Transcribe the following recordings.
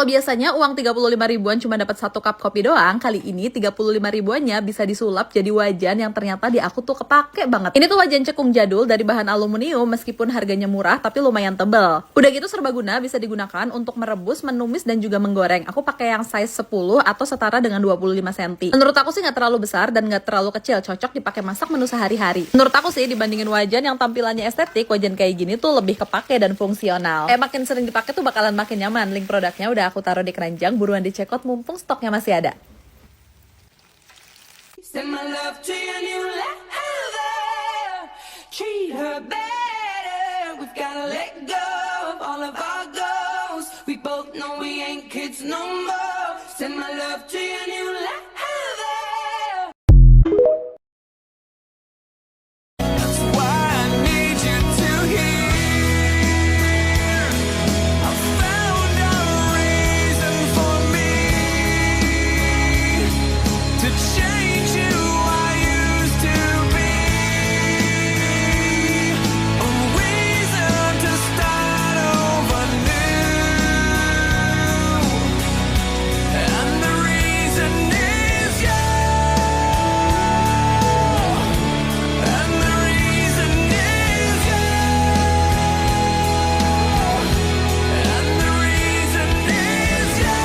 Kalau biasanya uang 35 ribuan cuma dapat 1 cup kopi doang, kali ini 35 ribuannya bisa disulap jadi wajan yang ternyata di aku tuh kepake banget. Ini tuh wajan cekung jadul dari bahan aluminium meskipun harganya murah tapi lumayan tebel. Udah gitu serbaguna, bisa digunakan untuk merebus, menumis, dan juga menggoreng. Aku pakai yang size 10 atau setara dengan 25 cm. Menurut aku sih nggak terlalu besar dan nggak terlalu kecil, cocok dipakai masak menu sehari-hari. Menurut aku sih dibandingin wajan yang tampilannya estetik, wajan kayak gini tuh lebih kepake dan fungsional. Makin sering dipakai tuh bakalan makin nyaman. Link produknya udah aku taruh di keranjang, buruan dicekot mumpung stoknya masih ada. Send my love to your new lover. Treat her better. We've gotta let go of all of our goals. We both know we ain't kids no more. Send my love to your new lover. That's why I need you to hear. I found a reason for me to change you I used to be. A reason to start over new. And the reason is you. And the reason is you. And the reason is you.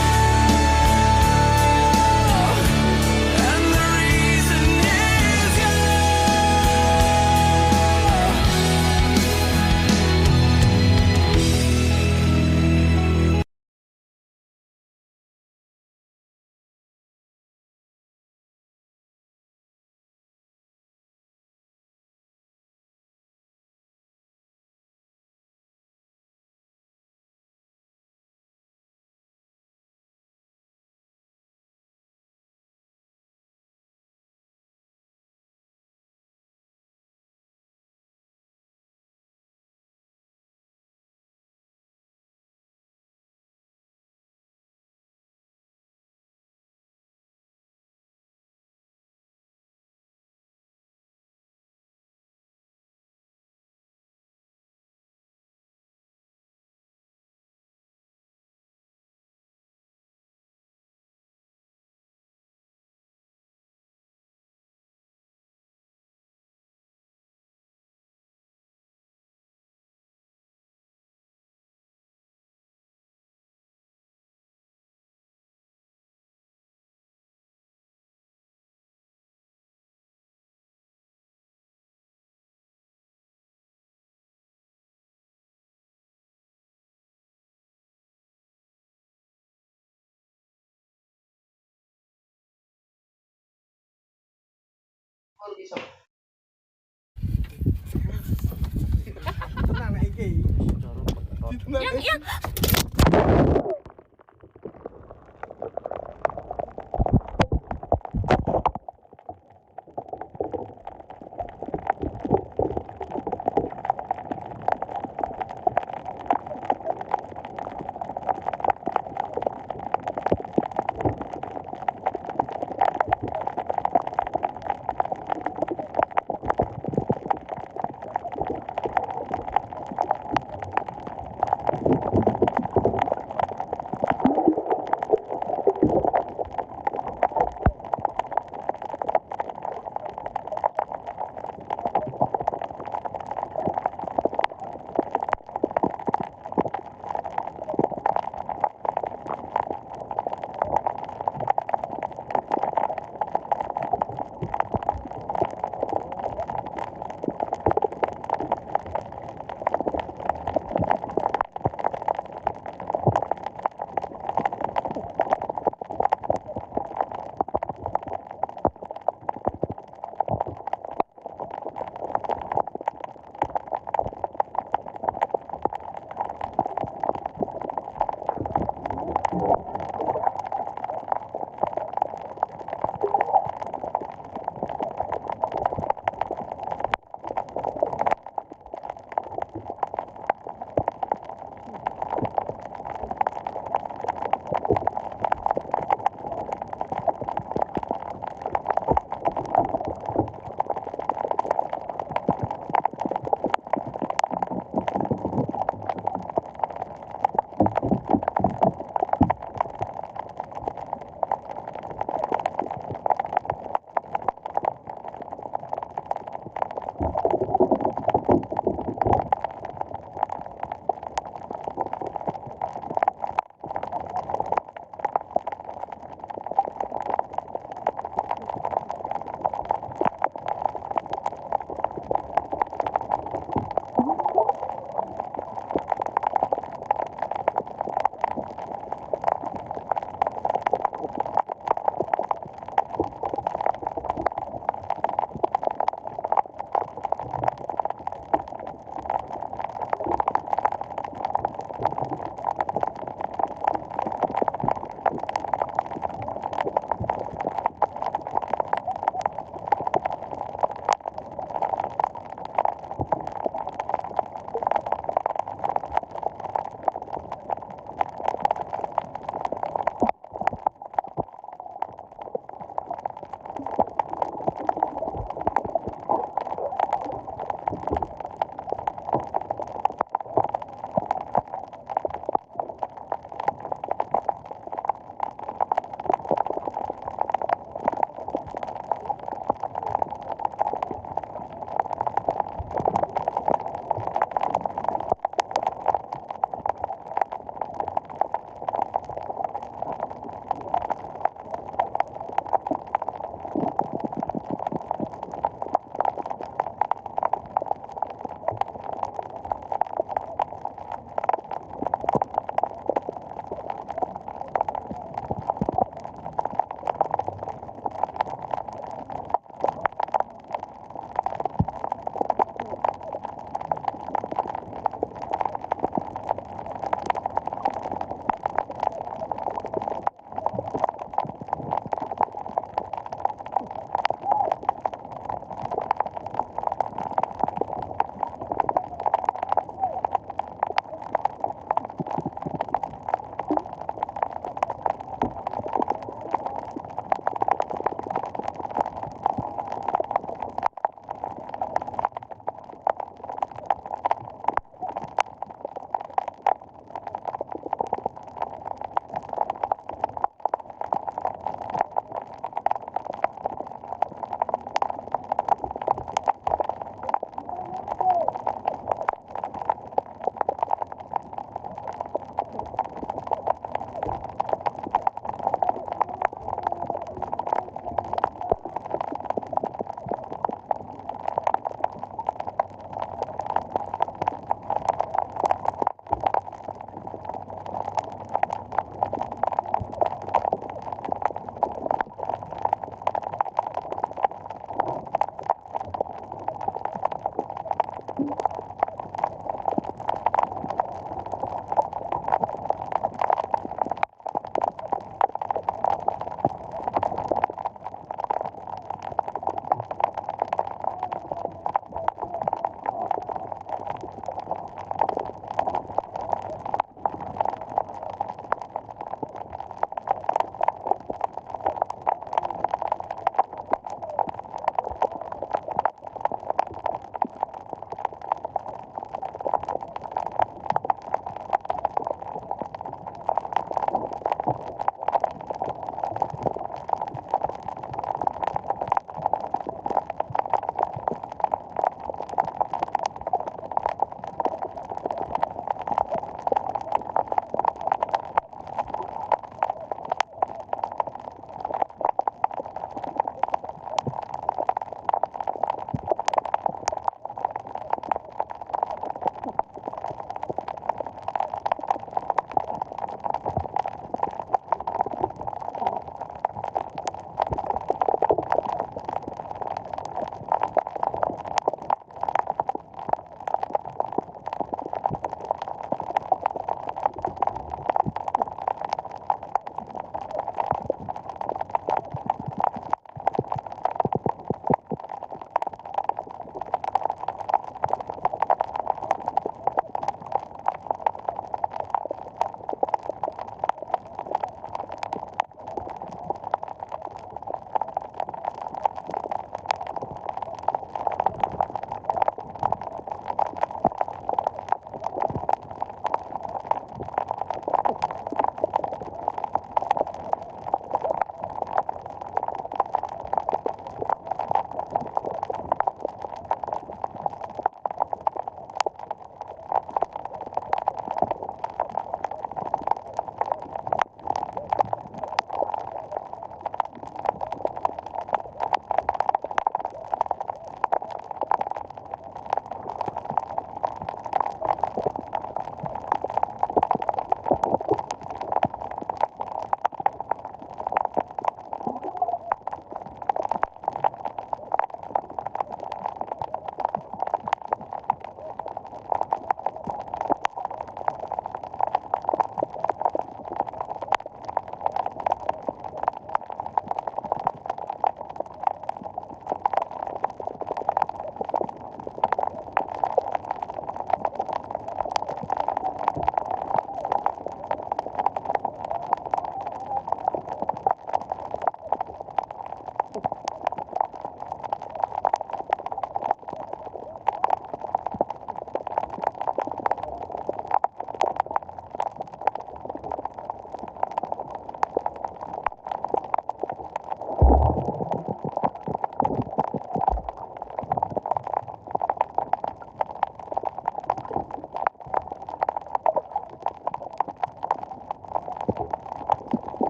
And the reason is you.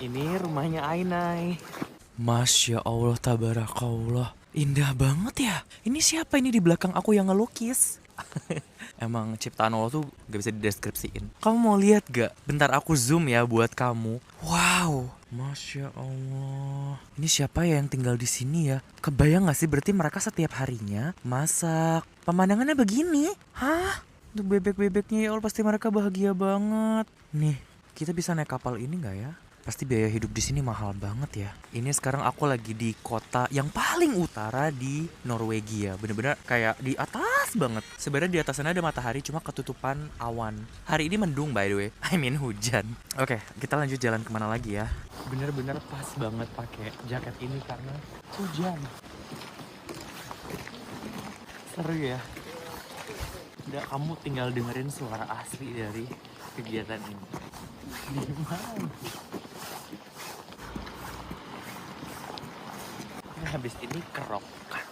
ini rumahnya Ainai. Masya Allah, tabarakallah. Indah banget ya. Ini siapa ini di belakang aku yang ngelukis? Emang ciptaan Allah tuh gak bisa dideskripsiin. Kamu mau lihat gak? Bentar aku zoom ya buat kamu. Wow, Masya Allah. Ini siapa ya yang tinggal di sini ya? Kebayang gak sih berarti mereka setiap harinya masak. Pemandangannya begini. Hah? Untuk bebek-bebeknya ya Allah, pasti mereka bahagia banget. Nih, kita bisa naik kapal ini gak ya? Pasti biaya hidup di sini mahal banget ya. Ini sekarang aku lagi di kota yang paling utara di Norwegia. Bener-bener kayak di atas banget. Sebenarnya di atas sana ada matahari, cuma ketutupan awan. Hari ini mendung by the way. I mean hujan. Oke, kita lanjut jalan kemana lagi ya. Bener-bener pas banget pakai jaket ini karena hujan. Seru ya. Udah, kamu tinggal dengerin suara asli dari kegiatan ini. Gimana? Habis ini kerokan.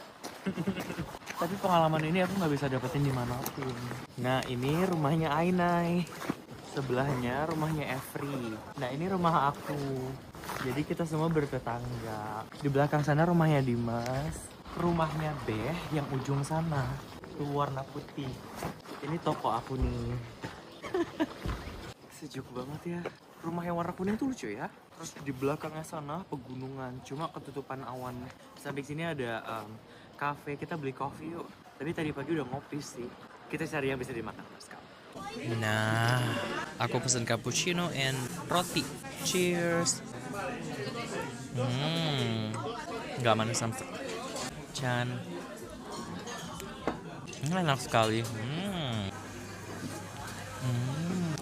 Tapi pengalaman ini aku nggak bisa dapetin dimanapun. Nah, ini rumahnya Ainai. Sebelahnya rumahnya Evri. Nah, ini rumah aku. Jadi kita semua bertetangga. Di belakang sana rumahnya Dimas. Rumahnya Beh yang ujung sana. Itu warna putih. Ini toko aku nih. Sejuk banget ya. Rumah yang warna kuning tuh lucu ya. Terus di belakangnya sana pegunungan, cuma ketutupan awan. Samping sini ada cafe, kita beli kopi yuk. Tapi tadi pagi udah ngopi sih. Kita cari yang bisa dimakan sekarang. Nah, aku pesen cappuccino and roti. Cheers. Gak manis sama. Chan. Enak sekali.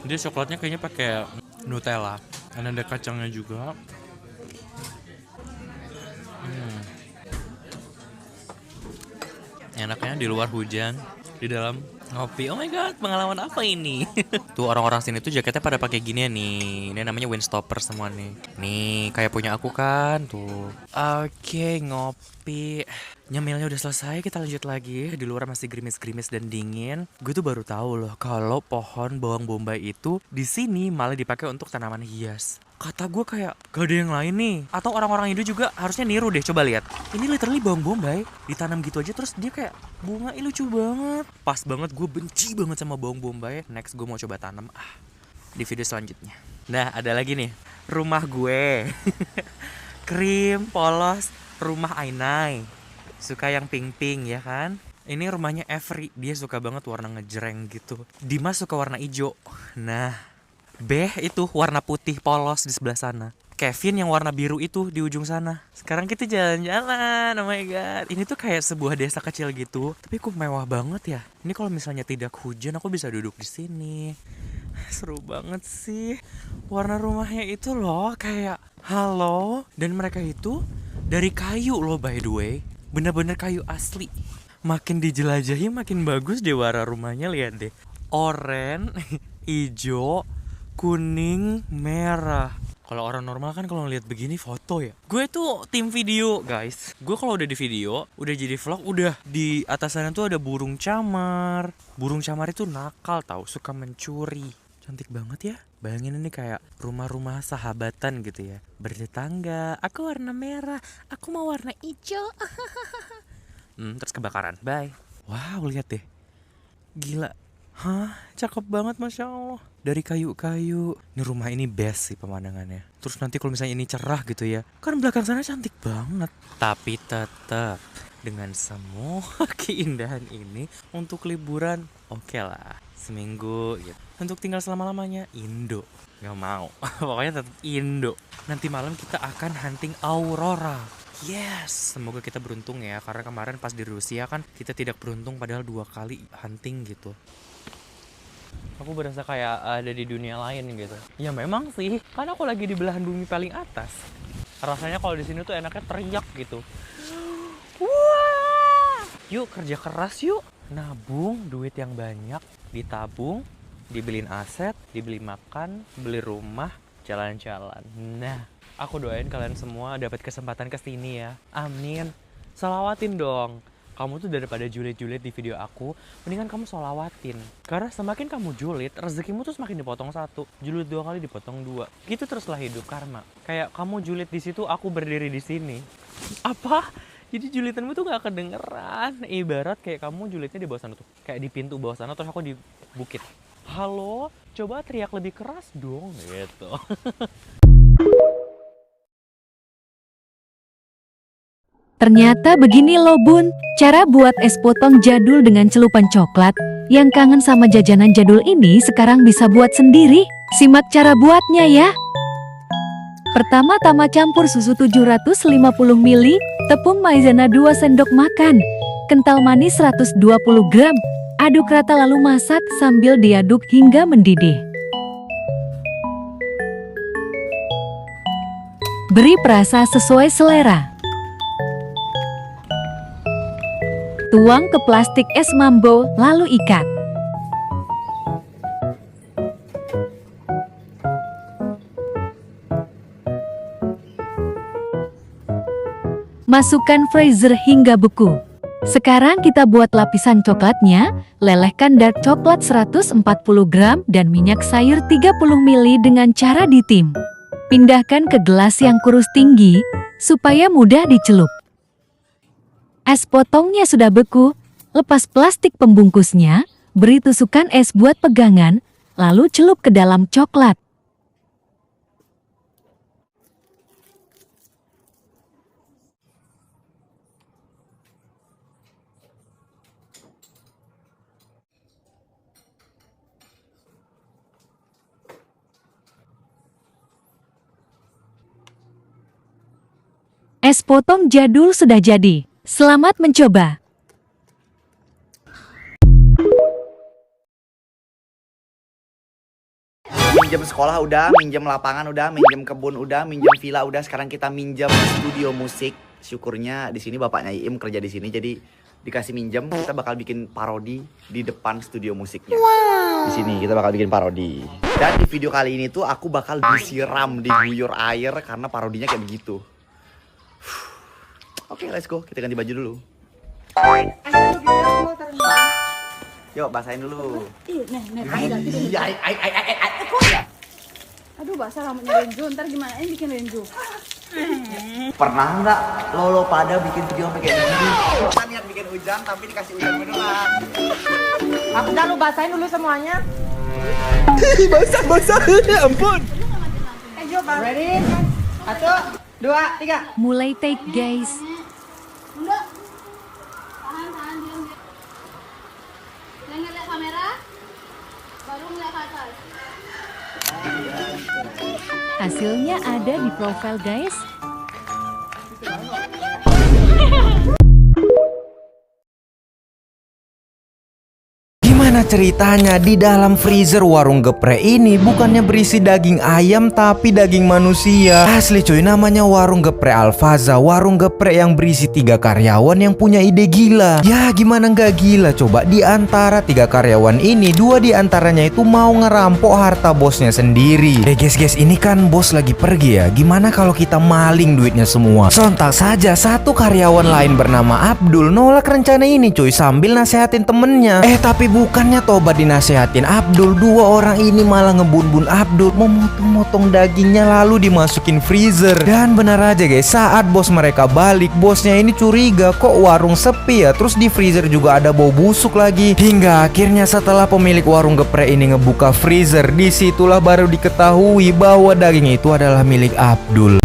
Dia coklatnya kayaknya pakai Nutella. Dan ada kacangnya juga. Enaknya di luar hujan, di dalam ngopi. Oh my god, pengalaman apa ini? Tuh orang-orang sini tuh jaketnya pada pakai gini nih. Ini namanya windstopper semua nih. Nih, kayak punya aku kan tuh. Oke, ngopi. Nyemilnya udah selesai, kita lanjut lagi. Di luar masih gerimis-gerimis dan dingin. Gue tuh baru tahu loh kalau pohon bawang bombay itu di sini malah dipakai untuk tanaman hias. Kata gue kayak gak ada yang lain nih. Atau orang-orang Indo juga harusnya niru deh, coba lihat. Ini literally bawang bombay ditanam gitu aja terus dia kayak bunga. Ih, lucu banget. Pas banget, gue benci banget sama bawang bombay. Next gue mau coba tanam di video selanjutnya. Nah, ada lagi nih rumah gue. Krim, polos, rumah Ainai. Suka yang pink-pink ya kan. Ini rumahnya Evri, dia suka banget warna ngejreng gitu. Dimas suka warna hijau. Nah, Beh itu warna putih polos di sebelah sana. Kevin yang warna biru itu di ujung sana. Sekarang kita jalan-jalan. Oh my god. Ini tuh kayak sebuah desa kecil gitu. Tapi kok mewah banget ya. Ini kalau misalnya tidak hujan aku bisa duduk di sini. Seru banget sih. Warna rumahnya itu loh kayak halo. Dan mereka itu dari kayu loh by the way. Bener-bener kayu asli. Makin dijelajahi makin bagus deh warna rumahnya, lihat deh. Oranye, hijau, kuning, merah. Kalau orang normal kan kalau ngeliat begini foto ya. Gue tuh tim video guys. Gue kalau udah di video, udah jadi vlog, udah di atas sana tuh ada burung camar. Burung camar itu nakal tau, suka mencuri. Cantik banget ya. Bayangin ini kayak rumah-rumah sahabatan gitu ya. Bertetangga, aku warna merah, aku mau warna hijau. Terus kebakaran, bye. Wow, lihat deh. Gila. Hah, cakep banget Masya Allah. Dari kayu-kayu. Ini rumah ini best sih pemandangannya. Terus nanti kalau misalnya ini cerah gitu ya, kan belakang sana cantik banget. Tapi tetap dengan semua keindahan ini untuk liburan oke lah. Seminggu gitu. Untuk tinggal selama-lamanya Indo. Gak mau. Pokoknya tetap Indo. Nanti malam kita akan hunting aurora. Yes, semoga kita beruntung ya. Karena kemarin pas di Rusia kan kita tidak beruntung padahal 2 kali hunting gitu. Aku berasa kayak ada di dunia lain gitu. Ya memang sih, karena aku lagi di belahan bumi paling atas. Rasanya kalau di sini tuh enaknya teriak gitu. Wah! Yuk kerja keras yuk. Nabung duit yang banyak, ditabung, dibeliin aset, dibeli makan, beli rumah, jalan-jalan. Nah, aku doain kalian semua dapat kesempatan kesini ya. Amin. Salawatin dong. kamu tuh daripada julid-julid di video aku, mendingan kamu sholawatin. Karena semakin kamu julid, rezekimu tuh semakin dipotong 1. Julid 2 kali dipotong 2. Gitu teruslah hidup karma. Kayak kamu julid di situ, aku berdiri di sini. Apa? Jadi julitanmu tuh gak kedengeran. Ibarat kayak kamu julidnya di bawah sana tuh. Kayak di pintu bawah sana, terus aku di bukit. Halo, coba teriak lebih keras dong, gitu. Ternyata begini loh bun, cara buat es potong jadul dengan celupan coklat. Yang kangen sama jajanan jadul ini sekarang bisa buat sendiri. Simak cara buatnya ya. Pertama-tama campur susu 750 ml, tepung maizena 2 sendok makan, kental manis 120 gram. Aduk rata lalu masak sambil diaduk hingga mendidih. Beri perasa sesuai selera. Tuang ke plastik es mambo, lalu ikat. Masukkan freezer hingga beku. Sekarang kita buat lapisan coklatnya. Lelehkan dark coklat 140 gram dan minyak sayur 30 ml dengan cara ditim. Pindahkan ke gelas yang kurus tinggi, supaya mudah dicelup. Es potongnya sudah beku, lepas plastik pembungkusnya, beri tusukan es buat pegangan, lalu celup ke dalam coklat. Es potong jadul sudah jadi. Selamat mencoba. Minjem sekolah udah, minjem lapangan udah, minjem kebun udah, minjem villa udah. Sekarang kita minjem studio musik. Syukurnya di sini bapaknya Iim kerja di sini, jadi dikasih minjem. Kita bakal bikin parodi di depan studio musiknya. Di sini kita bakal bikin parodi. Dan di video kali ini tuh aku bakal disiram, diguyur air karena parodinya kayak begitu. Oke, let's go. Kita ganti baju dulu. Yuk, basahin dulu. Aduh, basah rambutnya Renzo. Ntar gimana ini bikin Renzo? Pernah nggak lo pada bikin video sampai kayak gini? Kita niat bikin hujan tapi dikasih hujan beneran. Aku udah lu basahin dulu semuanya. Basah, ya ampun. Jo, ready? 1, 2, 3. Mulai take guys. Tahan, diam. Jangan lihat kamera, baru ngeliat ke atas. Hasilnya ada di profile guys. Gimana ceritanya di dalam freezer warung geprek ini bukannya berisi daging ayam tapi daging manusia. Asli cuy, namanya warung geprek Alfaza, warung geprek yang berisi 3 karyawan yang punya ide gila. Ya gimana nggak gila coba, di antara 3 karyawan ini 2 di antaranya itu mau ngerampok harta bosnya sendiri. Guys, ini kan bos lagi pergi ya. Gimana kalau kita maling duitnya semua? Sontak saja satu karyawan lain bernama Abdul nolak rencana ini cuy sambil nasehatin temennya. Tapi bukannya tobat dinasehatin Abdul, 2 orang ini malah ngebun-bun Abdul, memotong-motong dagingnya lalu dimasukin freezer. Dan benar aja guys, saat bos mereka balik, bosnya ini curiga kok warung sepi ya, terus di freezer juga ada bau busuk lagi. Hingga akhirnya setelah pemilik warung geprek ini ngebuka freezer, disitulah baru diketahui bahwa daging itu adalah milik Abdul.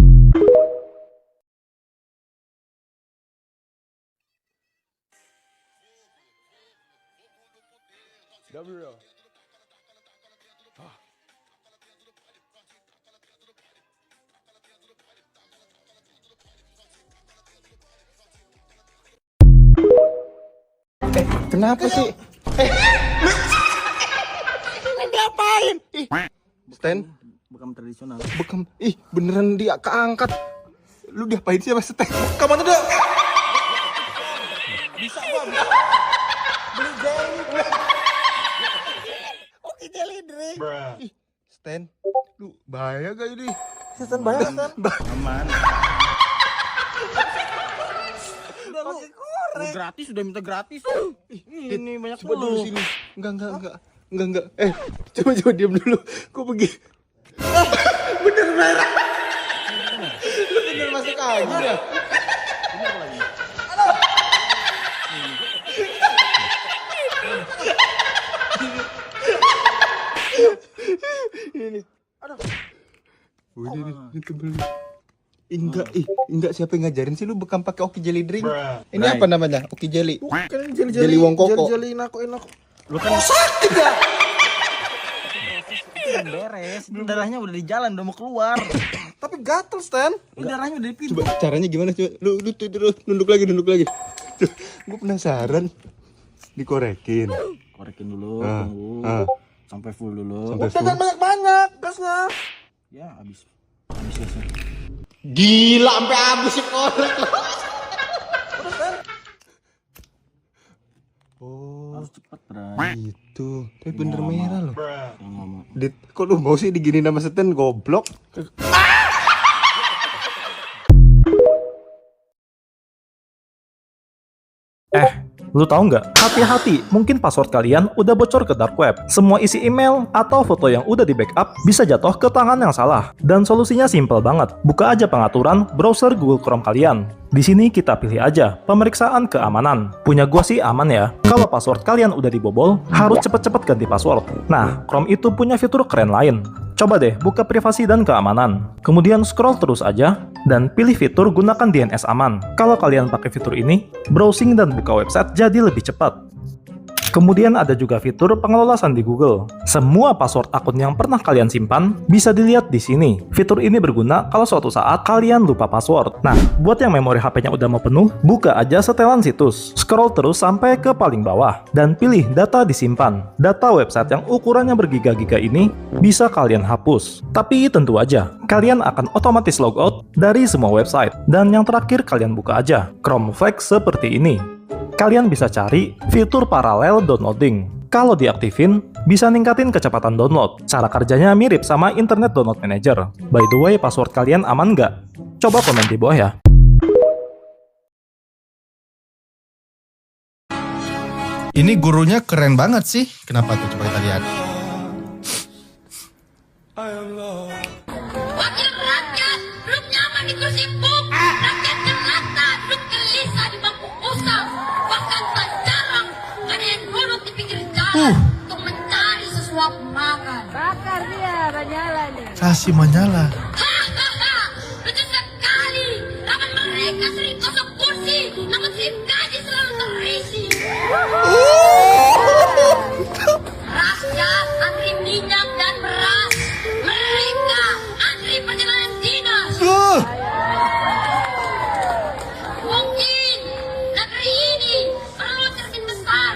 Kenapa sih? Lu ngapain? Ih, Stan, Bekam tradisional. bekam. Ih, beneran dia keangkat. Lu diapain sih sama Stan? Kamu tuh bisa gua beli jelly. Oke, jelly drink. Ih, Stan, lu bahaya gak ini? Stan bahaya, Stan. Aman. Gratis, udah minta gratis. Ini banyak coba dulu sini. Enggak. Coba diam dulu. Kok pergi? Bener merah. Lu bener masuk aja dah. Ini. Aduh. Ini tebel. Enggak siapa yang ngajarin sih lu bekam pakai Oki Jelly Drink? Ini apa namanya? Oki Jelly. Bukan jelly Wong Koko. Jelly enak. Lu kan sakit ya? Beres. Darahnya udah di jalan, udah mau keluar. Tapi gatel, Stan. Darahnya udah di pintu. Coba caranya gimana coba? Lu nunduk lagi. Gue penasaran. Dikorekin. Korekin dulu, tunggu. Sampai full dulu. Jangan banyak-banyak gasnya. Ya, habis gasnya. Gila sampai habis sih korek. Oh, harus cepet, Bray. Gitu. Tapi bener merah loh. Ngomong. Dit, kok lu mau sih digini nama Stan goblok? Lu tahu nggak? Hati-hati, mungkin password kalian udah bocor ke dark web. Semua isi email atau foto yang udah di backup bisa jatuh ke tangan yang salah. Dan solusinya simple banget. Buka aja pengaturan browser Google Chrome kalian. Di sini kita pilih aja pemeriksaan keamanan. Punya gua sih aman ya. Kalau password kalian udah dibobol, harus cepet-cepet ganti password. Nah, Chrome itu punya fitur keren lain. Coba deh buka privasi dan keamanan. Kemudian scroll terus aja dan pilih fitur gunakan DNS aman. Kalau kalian pakai fitur ini, browsing dan buka website jadi lebih cepat. Kemudian ada juga fitur pengelola sandi Google. Semua password akun yang pernah kalian simpan bisa dilihat di sini. Fitur ini berguna kalau suatu saat kalian lupa password. Nah, buat yang memori HP-nya udah mau penuh, buka aja setelan situs. Scroll terus sampai ke paling bawah dan pilih data disimpan. Data website yang ukurannya bergiga-giga ini bisa kalian hapus. Tapi tentu aja, kalian akan otomatis logout dari semua website. Dan yang terakhir kalian buka aja Chrome Flex seperti ini. Kalian bisa cari fitur paralel downloading. Kalau diaktifin, bisa ningkatin kecepatan download. Cara kerjanya mirip sama Internet Download Manager. By the way, password kalian aman nggak? Coba komen di bawah ya. Ini gurunya keren banget sih. Kenapa tuh? Coba kita lihat. Wakil rakyat, duduk nyaman di kursi empuk. Rakyat jelata, duduk gelisah di bangku usang. Bahkan tak jarang ada yang duduk di pinggir jalan untuk mencari sesuap makan. Bakar dia, Banyala nih. Kasih menyala. Hahaha, lucu sekali. Namun mereka sering kosong kursi, namun sim gaji selalu terisi. Rakyat antri minyak dan beras. Mereka antri perjalanan dinas. Mungkin negeri ini perlu cermin besar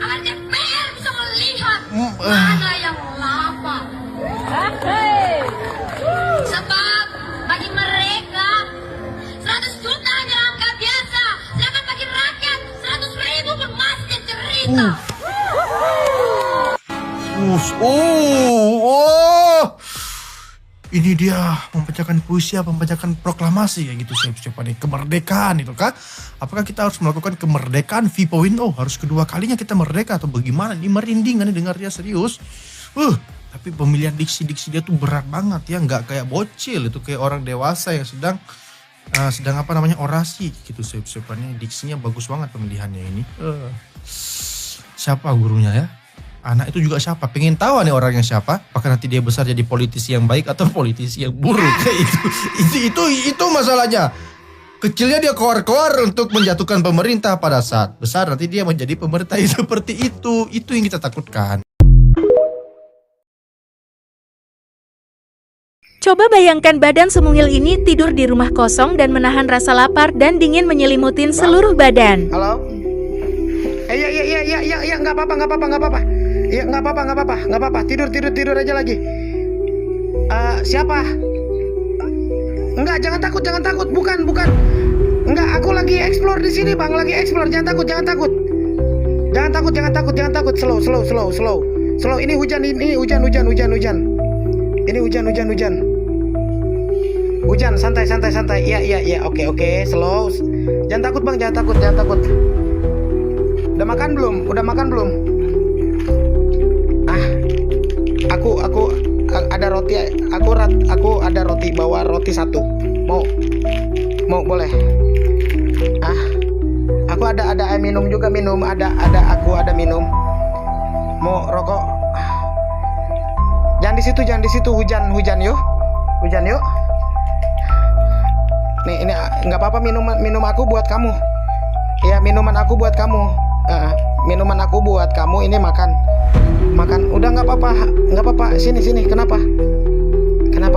agar DPR bisa melihat mana yang lapar. Sebab bagi mereka 100 juta hanya angka biasa, sedangkan bagi rakyat 100.000 pun masih cerita. Ini dia membacakan puisi, membacakan proklamasi ya gitu siapa nih kemerdekaan itu kah? Apakah kita harus melakukan kemerdekaan V.0? Harus kedua kalinya kita merdeka atau bagaimana? Ini merinding kan dengar dia serius. Tapi pemilihan diksi dia tuh berat banget ya, nggak kayak bocil itu kayak orang dewasa yang sedang apa namanya orasi gitu siapa-siapanya, diksinya bagus banget pemilihannya ini. Siapa gurunya ya? Anak itu juga siapa? Pengen tahu nih orangnya siapa? Apakah nanti dia besar jadi politisi yang baik atau politisi yang buruk? Itu masalahnya. Kecilnya dia koar-koar untuk menjatuhkan pemerintah, pada saat besar nanti dia menjadi pemerintah seperti itu. Itu yang kita takutkan. Coba bayangkan badan semungil ini tidur di rumah kosong dan menahan rasa lapar dan dingin menyelimutin seluruh badan. Halo? Iya, nggak apa-apa. Iya, nggak apa-apa. Tidur aja lagi. Siapa? Enggak, jangan takut. Bukan. Enggak, aku lagi explore di sini, Bang. Lagi explore. Jangan takut. Jangan takut. Slow. Ini hujan. Ini hujan. Ini hujan. Hujan, santai. Iya. Oke. Slow. Jangan takut, Bang. Jangan takut. Udah makan belum? Udah makan belum? Ah, aku ada roti. Aku ada roti. Bawa roti 1. Mau boleh? Ah, aku ada air minum juga, minum. Aku ada minum. Mau rokok? Jangan di situ. Hujan yuk. Hujan yuk. Nih, ini nggak apa-apa, minum aku buat kamu. Ya, minuman aku buat kamu. Minuman aku buat kamu, ini makan. Udah nggak apa-apa. Sini. Kenapa? Nggak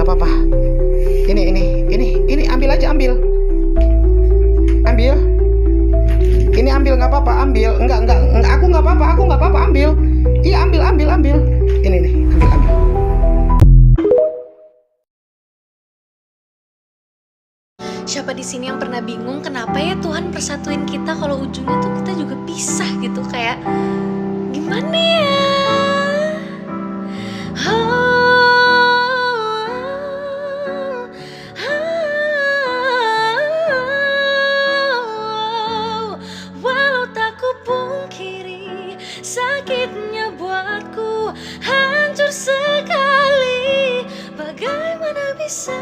apa-apa. Ini ambil aja, ambil. Ini ambil, nggak apa-apa, ambil. Enggak, aku nggak apa-apa, ambil. Iya, ambil. Ini nih, ambil. Siapa di sini yang pernah bingung kenapa ya Tuhan persatuin kita kalau ujungnya tuh kita juga pisah gitu, kayak gimana ya? Walau tak kupungkiri sakitnya buatku hancur sekali. Bagaimana bisa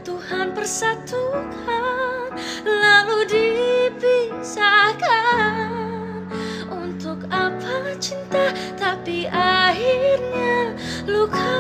Tuhan persatukan lalu dipisahkan? Untuk apa cinta tapi akhirnya luka?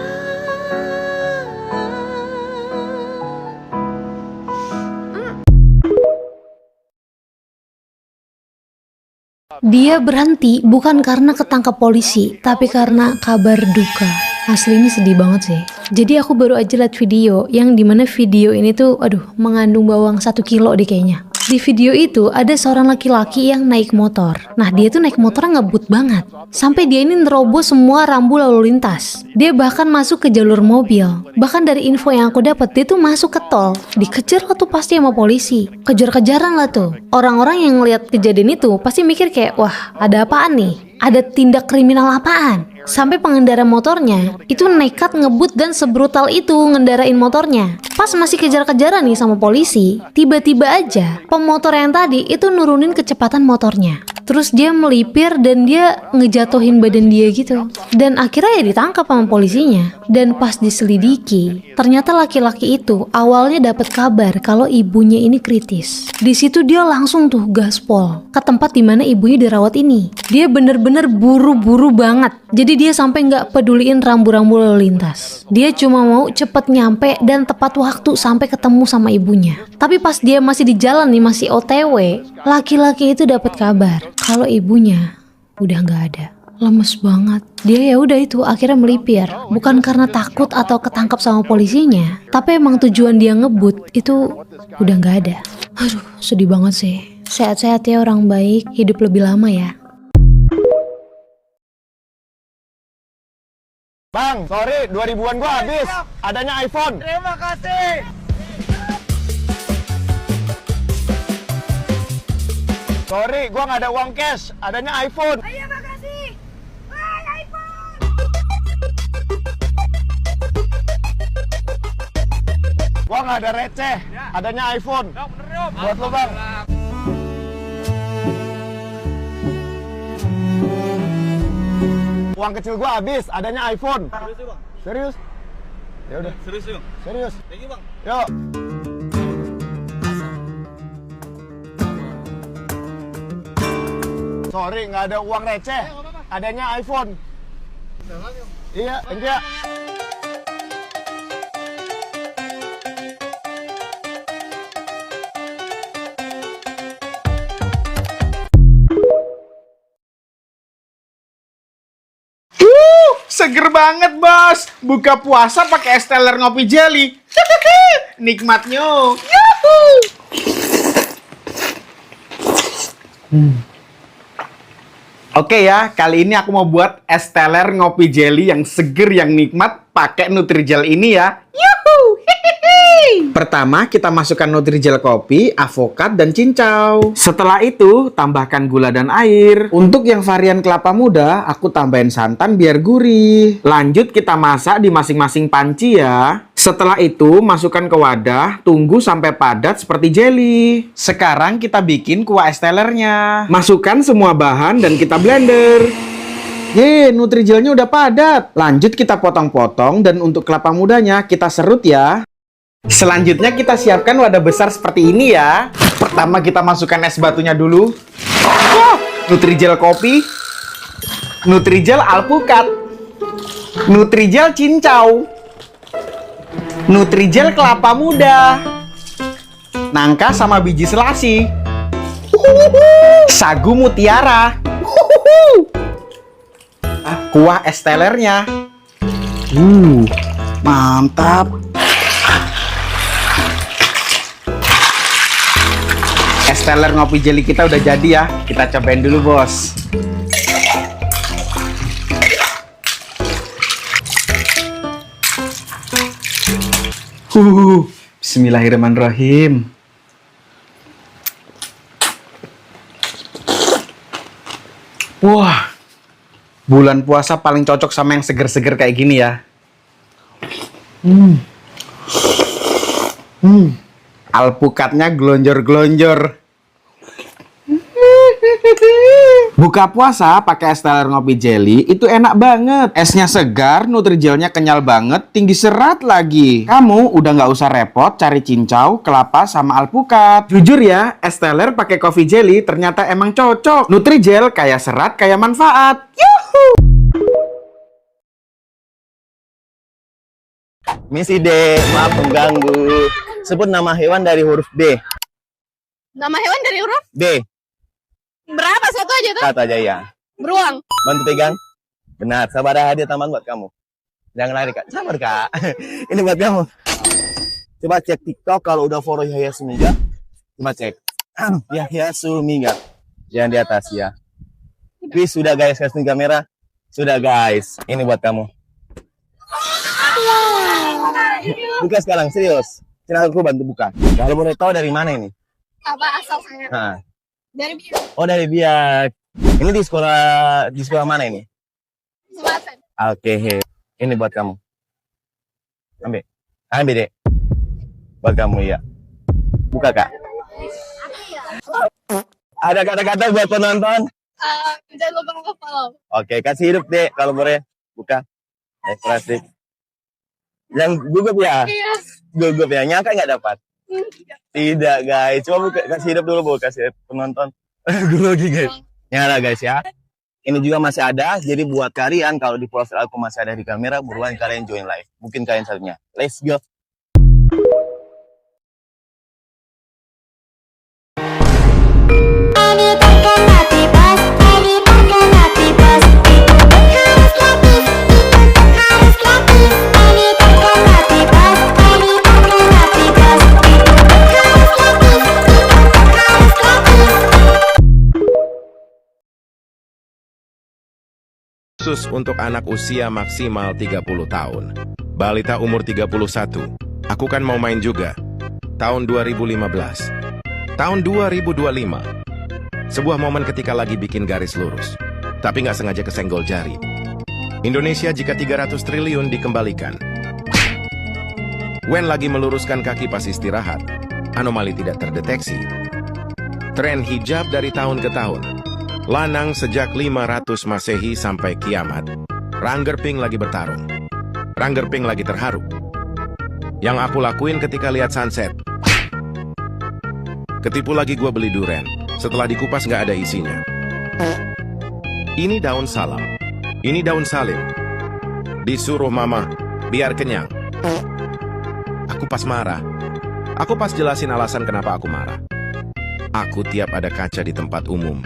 Dia berhenti bukan karena ketangkap polisi, tapi karena kabar duka. Asli ini sedih banget sih. Jadi aku baru aja liat video yang dimana video ini tuh mengandung bawang 1 kilo deh kayaknya. Di video itu ada seorang laki-laki yang naik motor. Nah, dia tuh naik motornya ngebut banget. Sampai dia ini nerobos semua rambu lalu lintas. Dia bahkan masuk ke jalur mobil. Bahkan dari info yang aku dapat, dia tuh masuk ke tol. Dikejar lah tuh pasti sama polisi. Kejar-kejaran lah tuh. Orang-orang yang ngeliat kejadian itu pasti mikir kayak, wah, ada apaan nih? Ada tindak kriminal apaan? Sampai pengendara motornya itu nekat ngebut dan sebrutal itu ngendarain motornya. Pas masih kejar-kejaran nih sama polisi, tiba-tiba aja pemotor yang tadi itu nurunin kecepatan motornya. Terus dia melipir dan dia ngejatuhin badan dia gitu. Dan akhirnya ya ditangkap sama polisinya. Dan pas diselidiki, ternyata laki-laki itu awalnya dapat kabar kalau ibunya ini kritis. Di situ dia langsung tuh gaspol ke tempat dimana ibunya dirawat ini. Dia bener-bener buru-buru banget. Jadi dia sampai nggak peduliin rambu-rambu lalu lintas. Dia cuma mau cepet nyampe dan tepat waktu sampai ketemu sama ibunya. Tapi pas dia masih di jalan nih, masih OTW, laki-laki itu dapat kabar kalau ibunya udah nggak ada. Lemes banget. Dia ya udah itu akhirnya melipir. Bukan karena takut atau ketangkap sama polisinya, tapi emang tujuan dia ngebut itu udah nggak ada. Aduh, sedih banget sih. Sehat-sehat ya orang baik, hidup lebih lama ya. Bang, sorry, 2000-an gua habis. Adanya iPhone. Terima kasih. Sorry, gua nggak ada uang cash. Adanya iPhone. Ayo, makasih. Bye, iPhone. Gua nggak ada receh. Adanya iPhone. Buat lo, Bang. Uang kecil gua habis, adanya iPhone. Serius, Bang? Serius? Ya udah. Serius, yuk. Serius. Thank you, Bang. Yuk. Sorry, nggak ada uang receh. Adanya iPhone. Iya, thank you. Seger banget, Bos. Buka puasa pakai es teler ngopi jelly. Nikmatnya. Oke ya, kali ini aku mau buat es teler ngopi jelly yang seger, yang nikmat pakai Nutrijel ini ya. Yuhu! Pertama, kita masukkan Nutrijel kopi, avokat, dan cincau. Setelah itu, tambahkan gula dan air. Untuk yang varian kelapa muda, aku tambahin santan biar gurih. Lanjut kita masak di masing-masing panci ya. Setelah itu, masukkan ke wadah, tunggu sampai padat seperti jelly. Sekarang kita bikin kuah es tellernya. Masukkan semua bahan dan kita blender. Ye, Nutrijelnya udah padat. Lanjut kita potong-potong dan untuk kelapa mudanya kita serut ya. Selanjutnya kita siapkan wadah besar seperti ini ya. Pertama kita masukkan es batunya dulu. Nutrijel kopi, Nutrijel alpukat, Nutrijel cincau, Nutrijel kelapa muda, nangka sama biji selasi, sagu mutiara, kuah es tellernya. Mantap. Es teller ngopi jelly kita udah jadi ya. Kita cobain dulu, Bos. Bismillahirrahmanirrahim. Wah. Bulan puasa paling cocok sama yang seger-seger kayak gini ya. Alpukatnya glonjor-glonjor. Buka puasa pakai es teler ngopi jelly itu enak banget. Esnya segar, Nutrijelnya kenyal banget, tinggi serat lagi. Kamu udah nggak usah repot cari cincau, kelapa, sama alpukat. Jujur ya, es teler pakai coffee jelly ternyata emang cocok. Nutrijel kaya serat, kaya manfaat. Yuhu! Misi D, maaf mengganggu. Sebut nama hewan dari huruf B. Nama hewan dari huruf B. berapa? Satu aja tuh? Satu aja ya. Beruang. Bantu pegang. Benar, sabar, ada hadiah tambahan buat kamu. Jangan lari, Kak. Sabar, Kak. Ini buat kamu. Coba cek TikTok kalau udah follow Yahya Sumiga. Coba cek. Yahya Sumiga. Jangan di atas ya. Please, sudah guys, kasih kamera. Sudah guys. Ini buat kamu. Buka sekarang, serius. Sini aku bantu buka. Kalau boleh tahu dari mana ini? Apa asal saya? Nah. Dari Biak. Oh, dari Biak. Ini di sekolah mana ini? Selatan. Oke, ini buat kamu. Ambil deh. Buat kamu ya. Buka, Kak. Ada kata-kata buat penonton? Jangan lupa follow. Oke, kasih hidup deh kalau boleh. Buka. Plastik. Yang gugup ya? Iya. Gugup ya? Nyangka nggak dapat? Tidak guys. Coba buka, kasih hidup dulu, Bu. Kasih penonton. Grogi guys. Nyala guys ya. Ini juga masih ada. Jadi buat kalian kalau di profil aku masih ada di kamera, buruan kalian join live. Mungkin kalian satunya. Let's go. Khusus untuk anak usia maksimal 30 tahun. Balita umur 31. Aku kan mau main juga. Tahun 2015. Tahun 2025. Sebuah momen ketika lagi bikin garis lurus. Tapi nggak sengaja kesenggol jari. Indonesia jika 300 triliun dikembalikan. Wen lagi meluruskan kaki pas istirahat. Anomali tidak terdeteksi. Tren hijab dari tahun ke tahun. Lanang sejak 500 Masehi sampai kiamat. Ranggerping lagi bertarung. Ranggerping lagi terharu. Yang aku lakuin ketika lihat sunset. Ketipu lagi gue beli duren. Setelah dikupas nggak ada isinya. Ini daun salam. Ini daun salim. Disuruh mama, biar kenyang. Aku pas marah. Aku pas jelasin alasan kenapa aku marah. Aku tiap ada kaca di tempat umum.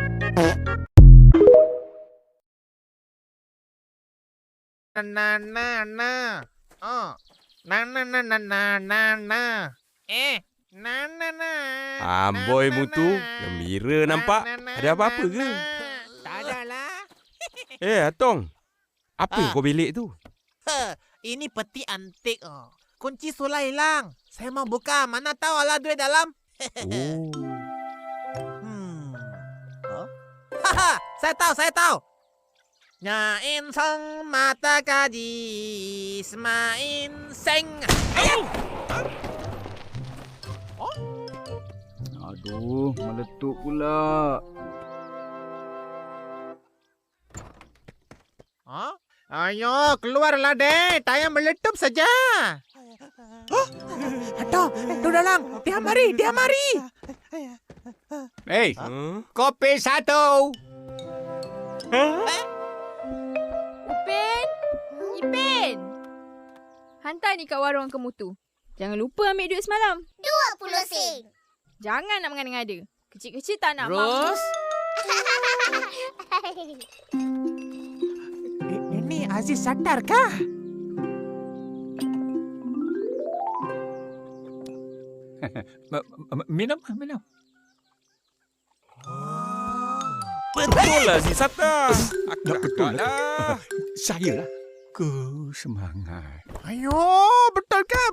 Amboi mutu, gembira nampak. Ada apa-apa ke? Tak adalah. Atong. Apa yang kau bilik tu? Ini peti antik. Kunci Sula hilang. Saya mau buka, mana tahu ada duit dalam. Haha, saya tahu. Nyain song mata kaji, semain seng. Aduh, meletup pula. Ayo, keluarlah deh. Tayang meletup saja. Aduh, Dalang. Dia mari. Hei, kopi satu. Ipin! Hantar ni kat warung kemutu. Jangan lupa ambil duit semalam. 20 sen. Jangan nak mengada-ngada. Kecil-kecil tak nak Ros? Ini Aziz sadar kah? Minum. Betul lah si Sata. Betul lah. Saya lah. Semangat. Ayo, betul kah?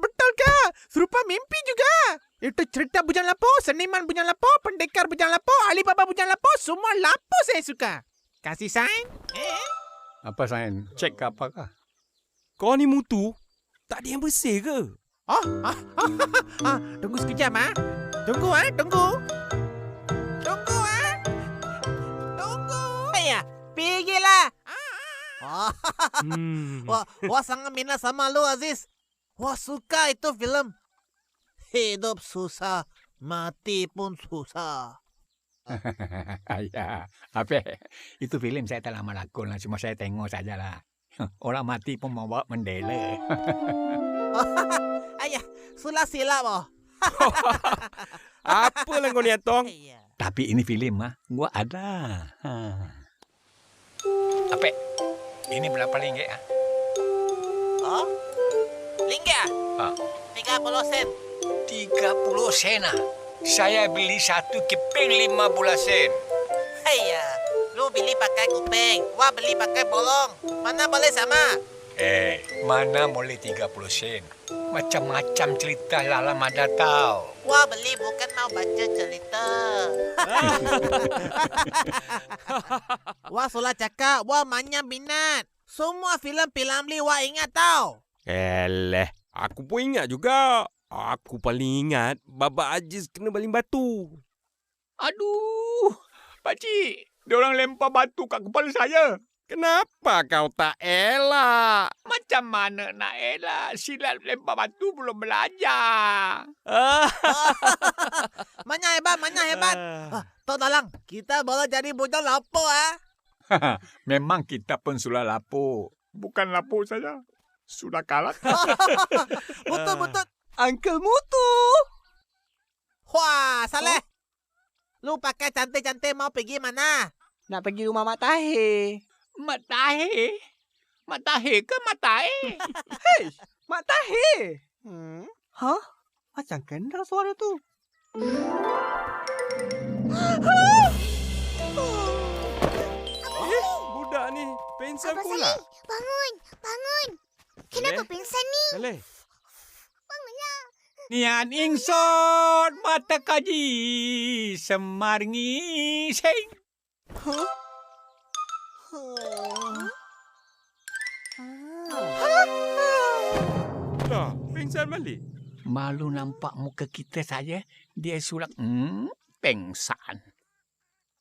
Serupa mimpi juga. Itu cerita Bujang Lapuk, seniman Bujang Lapuk, pendekar Bujang Lapuk, Alibaba Bujang Lapuk, semua lapuk saya suka. Kasih sign? Apa sign? Cek ke apakah? Kau ni mutu, tak ada yang bersih ke? Tunggu sekejap, ha? Tunggu. Ya, pergilah. Wah sangat minat sama lu, Aziz. Wah suka itu film. Hidup susah, mati pun susah. Ya, apa? Itu film saya tak lama lakon lah. Cuma saya tengok sajalah. Orang mati pun mau bawa mendela. Ayah, sulah silap oh. Apa lah kau ni, Atong? Tapi ini film mah, gua ada. Apa? Ini berapa ringgit ah? Oh? Ringgit ah? 30 sen. 30 sen ah? Saya beli satu keping 15 sen. Hei, lu beli pakai kuping, wah beli pakai bolong. Mana boleh sama? Mana boleh 30 sen? Macam-macam cerita dalam ada tahu. Wah beli bukan mau baca cerita. Wah sulah cakap, wah banyak minat. Semua filem li wah ingat tau. Aku pun ingat juga. Aku paling ingat Baba Aziz kena baling batu. Aduh, pakcik, diorang lempar batu kat kepala saya. Kenapa kau tak elak? Macam mana nak elak? Silat lempar batu belum belajar. Mana hebat. Tok Dalang, kita boleh jadi bujang lapuk Memang kita pun sudah lapuk. Bukan lapuk saja. Sudah kalah. Betul. Uncle Mutu. Wah, Saleh. Lu pakai cantik-cantik mau pergi mana? Nak pergi rumah Mak Tahir. Mak Tahir? Mak Tahir ke Mak Tahir? Hei, Mak Tahir. Hah? Macam kenal suara tu. Budak ni pingsan pula. Bangun. Kenapa pingsan ni? Saleh. Nian ingsun mata kaji semarngi sing. Dah, pingsan balik. Malu nampak muka kita saja, dia sulak pengsan.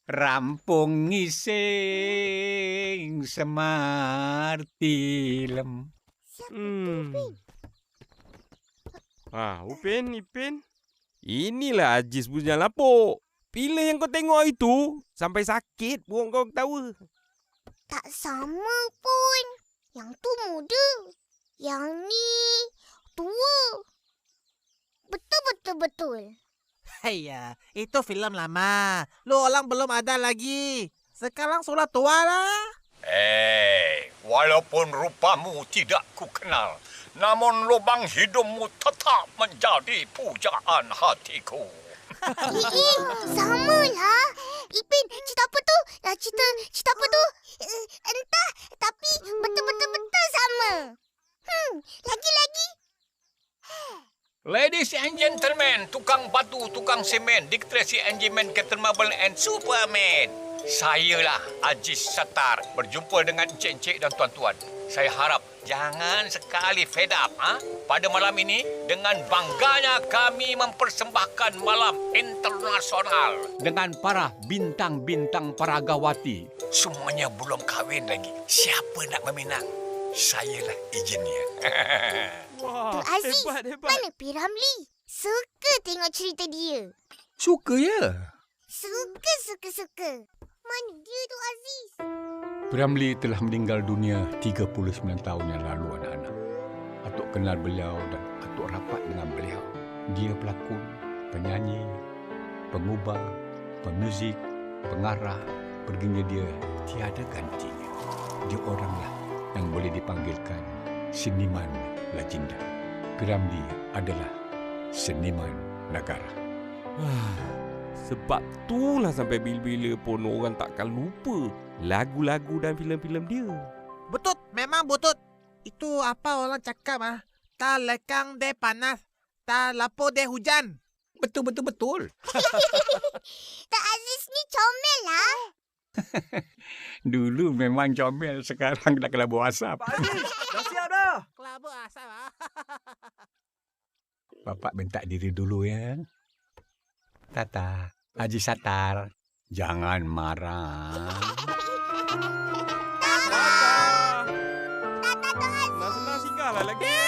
Rampung ngising semartilem. Upin. Inilah Aziz Bujang Lapuk. Bila yang kau tengok itu, sampai sakit buang kau ketawa. Tak sama pun. Yang tu muda. Yang ni tua. Betul. Hei, itu filem lama. Lu orang belum ada lagi. Sekarang sudah tua lah. Walaupun rupamu tidak ku kenal, namun lubang hidungmu tetap menjadi pujaan hatiku. Sama lah. Ipin, cerita apa tu? Cerita apa tu? Entah, tapi betul sama. Lagi. Ladies Man, tukang batu, tukang semen, Dick Tracy, Engineman, Captain Marvel and Superman. Sayalah Aziz Sattar, berjumpa dengan encik-encik dan tuan-tuan. Saya harap jangan sekali fed up pada malam ini dengan bangganya kami mempersembahkan malam internasional dengan para bintang-bintang paragawati. Semuanya belum kahwin lagi. Siapa nak meminang? Sayalah izinnya. Tok Aziz, mana P. Ramlee? Suka tengok cerita dia. Suka ya? Suka. Mana dia Tok Aziz? P. Ramlee telah meninggal dunia 39 tahun yang lalu, anak-anak. Atuk kenal beliau dan atuk rapat dengan beliau. Dia pelakon, penyanyi, pengubah, pemuzik, pengarah. Perginya dia tiada gantinya. Dia oranglah yang boleh dipanggilkan seniman legenda. P. Ramlee adalah seniman negara. Sebab itulah sampai bila-bila pun orang takkan lupa lagu-lagu dan filem-filem dia. Butut, memang butut. Itu apa orang cakap tak lekang deh panas, tak lapor deh hujan. Betul. Tok Aziz ni comel lah. Dulu memang comel, sekarang dah kelabu asap. Dah siap dah. Kelabu asap Bapak bentak diri dulu ya. Tata, Haji Sattar, jangan marah. Senang singgah lah lagi.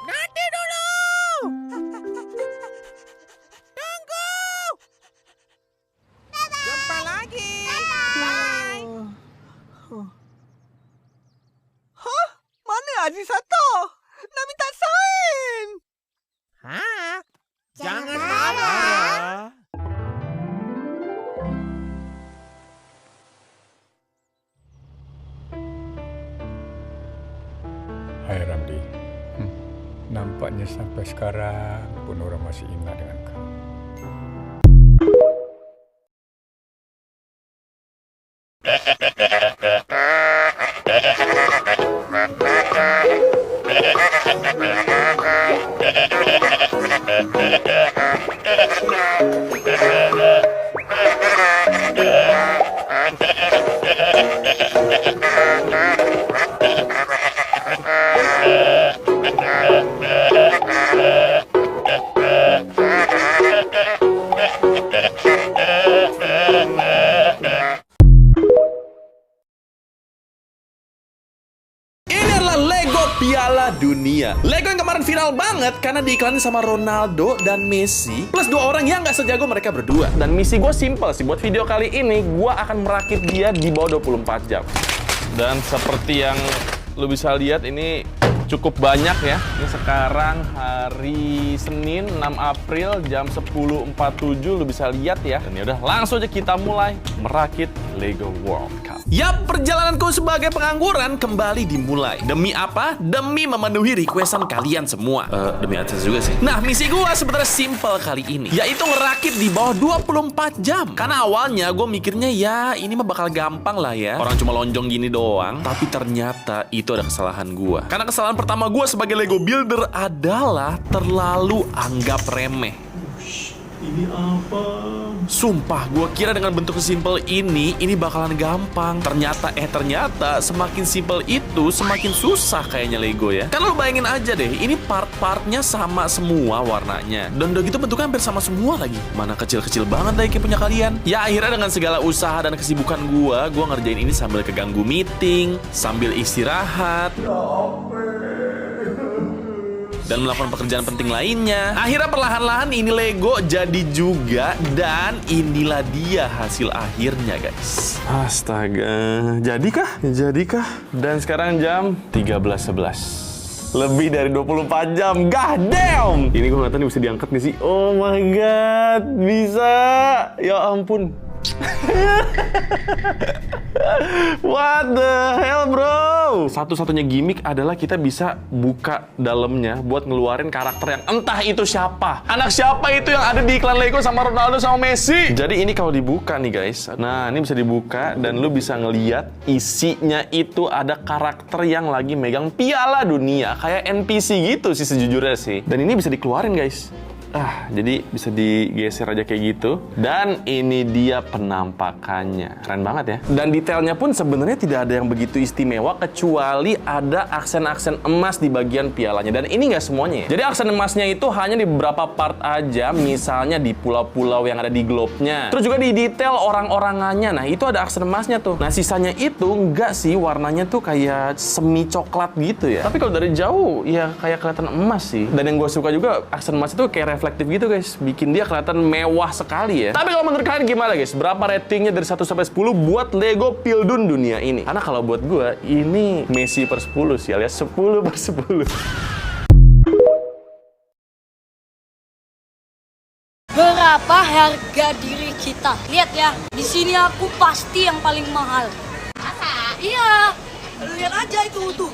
Nanti dulu. Tunggu. Jumpa lagi. Bye. Hah? Mana Haji Sattar? Nak minta sign. Jangan marah. Hai Ramlee, nampaknya sampai sekarang pun orang masih ingat dengan kau. Piala Dunia. Lego yang kemarin viral banget karena diiklanin sama Ronaldo dan Messi plus dua orang yang nggak sejago mereka berdua. Dan misi gue simple sih, buat video kali ini gue akan merakit dia di bawah 24 jam. Dan seperti yang lu bisa lihat ini cukup banyak ya. Ini sekarang hari Senin 6 April jam 10.47 lu bisa lihat ya. Dan yaudah langsung aja kita mulai merakit Lego World Cup. Yap, perjalananku sebagai pengangguran kembali dimulai. Demi apa? Demi memenuhi requestan kalian semua. Demi atas juga sih. Nah, misi gua sebenarnya simple kali ini, yaitu ngerakit di bawah 24 jam. Karena awalnya gue mikirnya ya ini mah bakal gampang lah ya. Orang cuma lonjong gini doang. Tapi ternyata itu ada kesalahan gua. Karena kesalahan pertama gue sebagai Lego builder adalah terlalu anggap remeh. Ini apa? Sumpah, gue kira dengan bentuk simple ini bakalan gampang. Ternyata semakin simple itu semakin susah kayaknya Lego ya. Karena lu bayangin aja deh, ini part-partnya sama semua warnanya. Dan udah gitu bentuknya hampir sama semua lagi. Mana kecil-kecil banget deh kayak punya kalian. Ya akhirnya dengan segala usaha dan kesibukan gue ngerjain ini sambil keganggu meeting, sambil istirahat, dan melakukan pekerjaan penting lainnya. Akhirnya perlahan-lahan ini Lego jadi juga. Dan inilah dia hasil akhirnya guys. Astaga, jadikah? Dan sekarang jam 13.11. Lebih dari 24 jam. God damn. Ini gue gak tahu nih bisa diangkat gak sih. Oh my god, bisa. Ya ampun. What the hell bro? Satu-satunya gimmick adalah kita bisa buka dalamnya buat ngeluarin karakter yang entah itu siapa. Anak siapa itu yang ada di iklan Lego sama Ronaldo sama Messi. Jadi ini kalau dibuka nih guys. Nah ini bisa dibuka dan lu bisa ngeliat isinya itu ada karakter yang lagi megang Piala Dunia. Kayak NPC gitu sih sejujurnya sih. Dan ini bisa dikeluarin guys. Jadi bisa digeser aja kayak gitu. Dan ini dia penampakannya. Keren banget ya. Dan detailnya pun sebenarnya tidak ada yang begitu istimewa kecuali ada aksen-aksen emas di bagian pialanya. Dan ini nggak semuanya ya. Jadi aksen emasnya itu hanya di beberapa part aja. Misalnya di pulau-pulau yang ada di globe-nya. Terus juga di detail orang-orangannya. Nah itu ada aksen emasnya tuh. Nah sisanya itu enggak sih, warnanya tuh kayak semi coklat gitu ya. Tapi kalau dari jauh ya kayak kelihatan emas sih. Dan yang gue suka juga aksen emas itu kayak reflektif gitu guys, bikin dia kelihatan mewah sekali ya. Tapi kalau menurut kalian gimana guys? Berapa ratingnya dari 1 sampai 10 buat Lego Pildun dunia ini? Karena kalau buat gue ini Messi per 10 sih alias 10 per 10. Berapa harga diri kita? Lihat ya, di sini aku pasti yang paling mahal. Masa? Iya, lihat aja itu tuh.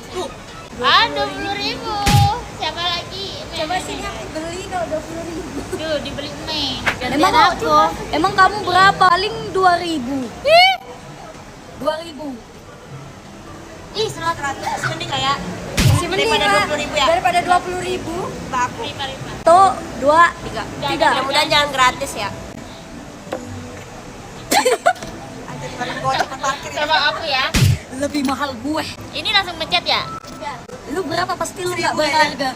20.000. Siapa lagi? Coba sini aku beli kalau 20.000. Tuh, dibeli Mei. Emang aku? Emang kamu berapa? Paling 2.000. 2.000. Ih, 100 mending kayak Masih mending daripada lah. 20.000 ya? Daripada 20.000. Baku. Tuh, 2, 3. Mudah-mudahan jangan gratis ya. Sama aku ya. Lebih mahal gue. Ini langsung mencet ya? Lu berapa? Pasti lu nggak berharga.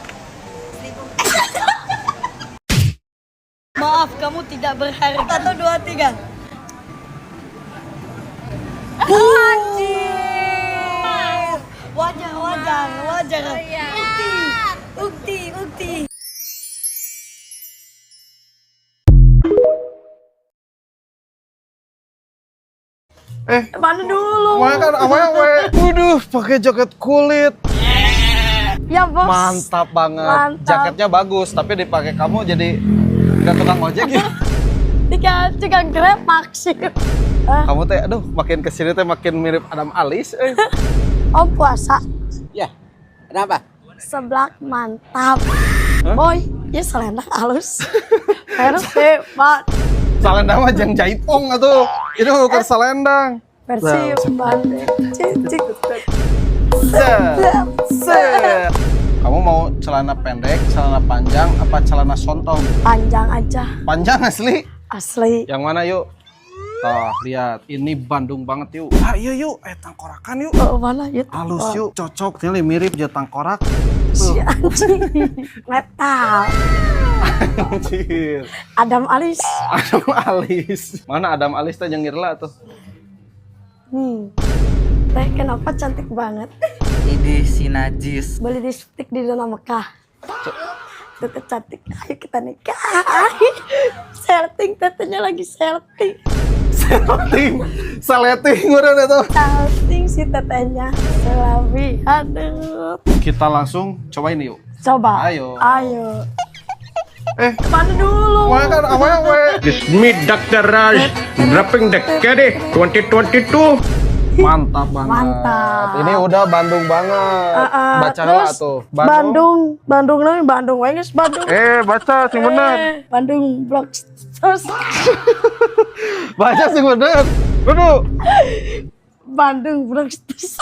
Maaf, kamu tidak berharga. 1, 2, 3. Anjir. Wajar. Ukti. Mana dulu? Waduh, pakai jaket kulit. Ya bos. Mantap banget. Mantap. Jaketnya bagus, tapi dipakai kamu jadi nggak tukang ojek ya. Tukang grab maksir. Kamu teh, aduh, makin kesini teh makin mirip Adam Alis. Om puasa. Ya, kenapa? Seblak mantap. Boy, ya selendang halus. Harus hebat. Selendang mah jang jaipong atuh. Ini bukan selendang. Versi bandeng. Cicik. Set. Kamu mau celana pendek, celana panjang, apa celana sontong? Panjang aja. Panjang asli? Asli. Yang mana yuk? Tuh, lihat. Ini Bandung banget yuk. Yuk. Tangkorakan yuk. Oh, mana yuk? Halus yuk, cocok. Ini mirip aja tangkorak. Si anjing. Metal. Anjir. Adam Alis. Mana Adam Alis teh yang Irla tuh? Teh kenapa cantik banget? Ini si najis. Beli di stick di dalam Mekah. Tuh cantik. Ayo kita nikah. Setting, tetenya lagi setting. Saleting udah tuh. Setting si tetenya. Selawi. Aduh. Kita langsung cobain yuk. Coba. Ayo. Mana dulu? This me Dr. Raj dropping the caddy 2022. Mantap banget. Mantap. Ini udah Bandung banget. Baca lah tuh. Bandung namanya Bandung wenges Bandung. Baca sing bener. Bandung blog terus. Baca sing bener. Duduk. Bandung blog terus.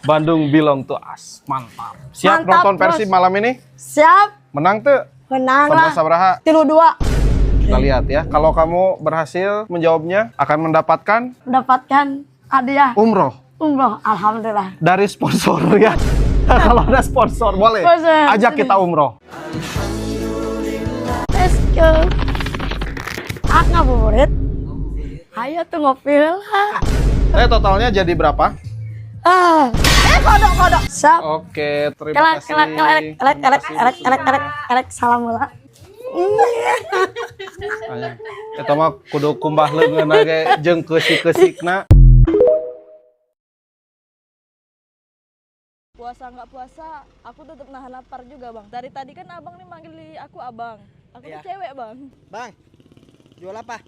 Bandung belong to us. Mantap. Siap Mantap, nonton Persib malam ini? Siap. Menang tuh? Menang Pada lah. sabaraha? 3-2. Kita lihat ya. Kalau kamu berhasil menjawabnya, akan mendapatkan hadiah umroh alhamdulillah dari sponsor ya. Kalau ada sponsor boleh Sponsor. ajak kita umroh. Let's go. Ngabuburit. Ayo tuh ngopi lah. Totalnya jadi berapa? Kodok. Siap. Oke, terima kasih. Kelek salam lah. Eta mah kudu kumbah leungeunna ge jeung keusik-keusikna. Puasa nggak puasa, aku tetap nahan lapar juga bang. Dari tadi kan abang nih manggil aku abang. Aku tuh cewek bang. Bang, jual apa?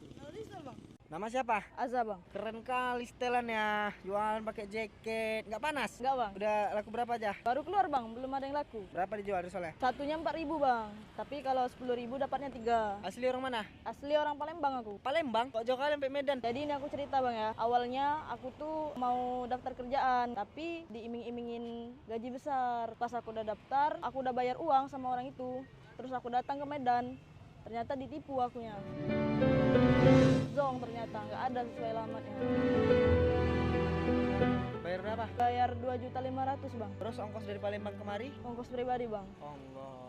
Nama siapa? Azza bang. Keren kali setelannya. Jualan pakai jaket. Nggak panas? Nggak bang. Udah laku berapa aja? Baru keluar bang, belum ada yang laku. Berapa dijual soalnya? Satunya 4.000 bang. Tapi kalau 10.000 dapatnya 3. Asli orang mana? Asli orang Palembang aku. Palembang? Kok jauh kali sampai Medan? Jadi ini aku cerita bang ya. Awalnya aku tuh mau daftar kerjaan, tapi diiming-imingin gaji besar. Pas aku udah daftar, aku udah bayar uang sama orang itu. Terus aku datang ke Medan, ternyata ditipu akunya. Zong ternyata, nggak ada sesuai alamatnya. Bayar berapa? Bayar 2.500.000 bang. Terus ongkos dari Palembang kemari? Ongkos pribadi bang. Allah.